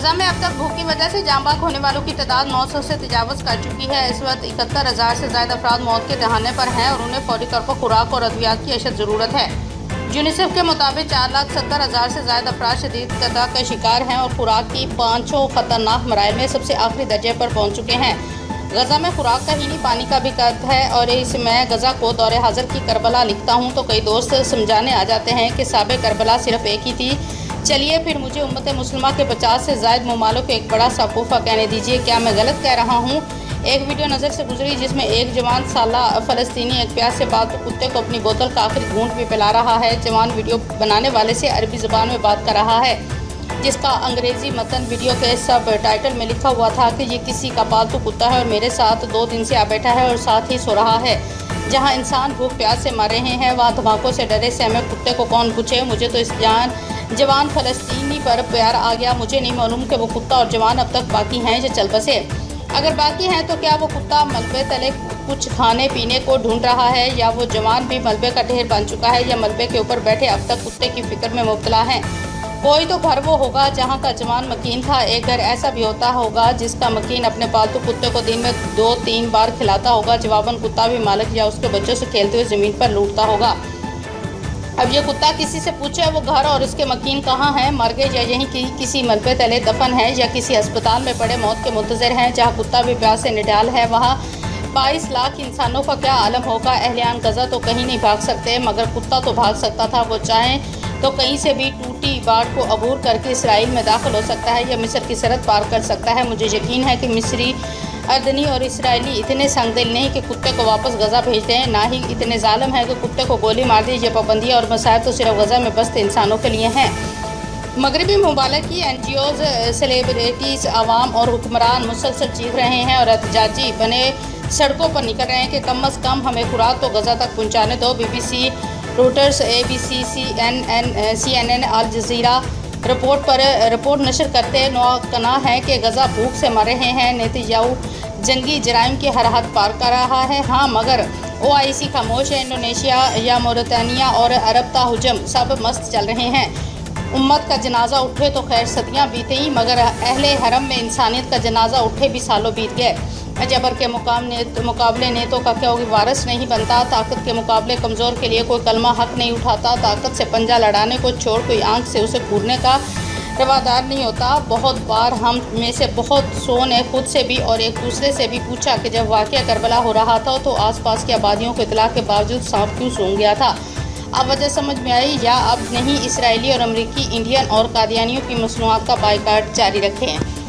गजा में अब तक भूख की वजह से जाँ बाग होने वालों की तादाद 900 से तजावज़ कर चुकी है। इस वक्त 71,000 से ज़्यादा अफराद मौत के दहाने पर हैं और उन्हें फौरी तौर पर खुराक और अद्वियात की अशद ज़रूरत है। यूनिसेफ के मुताबिक 4,70,000 से ज़्यादा अफराद शदीद क़हत का शिकार हैं और खुराक की पाँचों ख़तरनाक मराइल में सबसे आखिरी दर्जे पर पहुँच चुके हैं। गजा में खुराक का ही नहीं पानी का भी कद है और मैं गजा को दौरे हाजिर की करबला लिखता हूँ तो कई दोस्त समझाने आ जाते हैं कि साबे करबला सिर्फ एक ही थी। चलिए फिर मुझे उम्मत मुस्लिमा के 50 से ज़ायद मुमालों को एक बड़ा सा कोफा कहने दीजिए, क्या मैं गलत कह रहा हूँ? एक वीडियो नज़र से गुजरी जिसमें एक जवान साला फ़लस्तीनी एक प्यास से बात कुत्ते को अपनी बोतल का आखिरी घूंट भी पिला रहा है। जवान वीडियो बनाने वाले से अरबी ज़बान में बात कर रहा है जिसका अंग्रेज़ी मतन वीडियो के सब टाइटल में लिखा हुआ था कि ये किसी का पालतू कुत्ता है और मेरे साथ 2 दिन से आ बैठा है और साथ ही सो रहा है। जहाँ इंसान भूख प्यास से मर रहे हैं वहाँ धमाकों से डरे से हमें कुत्ते को कौन पूछे। मुझे तो इस जवान फ़लस्तीनी पर प्यार आ गया। मुझे नहीं मालूम कि वो कुत्ता और जवान अब तक बाकी हैं या चल बसे। अगर बाकी हैं तो क्या वो कुत्ता मलबे तले कुछ खाने पीने को ढूंढ रहा है या वो जवान भी मलबे का ढेर बन चुका है या मलबे के ऊपर बैठे अब तक कुत्ते की फिक्र में मुब्तला है। कोई तो घर वो होगा जहाँ का जवान मकीन था। एक घर ऐसा भी होता होगा जिसका मकीन अपने पालतू कुत्ते को दिन में 2-3 बार खिलाता होगा। जवाबन कुत्ता भी मालिक या उसके बच्चों से खेलते हुए ज़मीन पर लूटता होगा। अब ये कुत्ता किसी से पूछे वो घर और उसके मकीन कहाँ हैं, मर गए या यहीं किसी मलबे तले दफन है या किसी अस्पताल में पड़े मौत के मुंतज़िर हैं। जहाँ कुत्ता भी प्यास से निडाल है वहाँ 22 लाख इंसानों का क्या आलम होगा। अहलियान गजा तो कहीं नहीं भाग सकते मगर कुत्ता तो भाग सकता था। वो चाहें तो कहीं से भी टूटी बाट को अबूर करके इसराइल में दाखिल हो सकता है या मिस्र की सरहद पार कर सकता है। मुझे यकीन है कि मिस्री अर्दनी और इसराइली इतने संगदिल नहीं कि कुत्ते को वापस गजा भेज दें, ना ही इतने जालिम है कि कुत्ते को गोली मार दी। ये पाबंदियाँ और मसाइल तो सिर्फ गजा में बसते इंसानों के लिए हैं। मगरबी ममालिक की NGOs, सेलिब्रिटीज़, आवाम और हुक्मरान मुसलसल चीख रहे हैं और एहतजाजी बने सड़कों पर निकल रहे हैं कि कम अज़ कम हमें खुराक तो गजा तक पहुँचाने दो। BBC, Reuters, ABC, CNN, Al Jazeera report नशर करते नौकना है कि गजा भूख से मर रहे हैं। नेतन्याहू जंगी जराइम की हर हद पार कर रहा है। हाँ मगर OIC खामोश है। इंडोनेशिया या मोरितानिया और अरब ताहुजम सब मस्त चल रहे हैं। उम्मत का जनाजा उठे तो खैर सदियाँ बीतें मगर अहले हरम में इंसानियत का जनाजा उठे भी सालों बीत गए। जबर के मुकाबले नेतों का क्योंकि वारिस नहीं बनता। ताकत के मुकाबले कमज़ोर के लिए कोई कलमा हक नहीं उठाता। ताकत से पंजा लड़ाने को छोड़ कोई आंख से उसे घूरने का रवादार नहीं होता। बहुत बार हम में से बहुत सौ ने खुद से भी और एक दूसरे से भी पूछा कि जब वाक़या करबला हो रहा था तो आसपास की आबादियों को इतला के बावजूद सांप क्यों सूंघ गया था। अब वजह समझ में आई या अब नहीं। इसराइली और अमरीकी इंडियन और कादियानियों की मसनूआत का बाइकाट जारी रखें।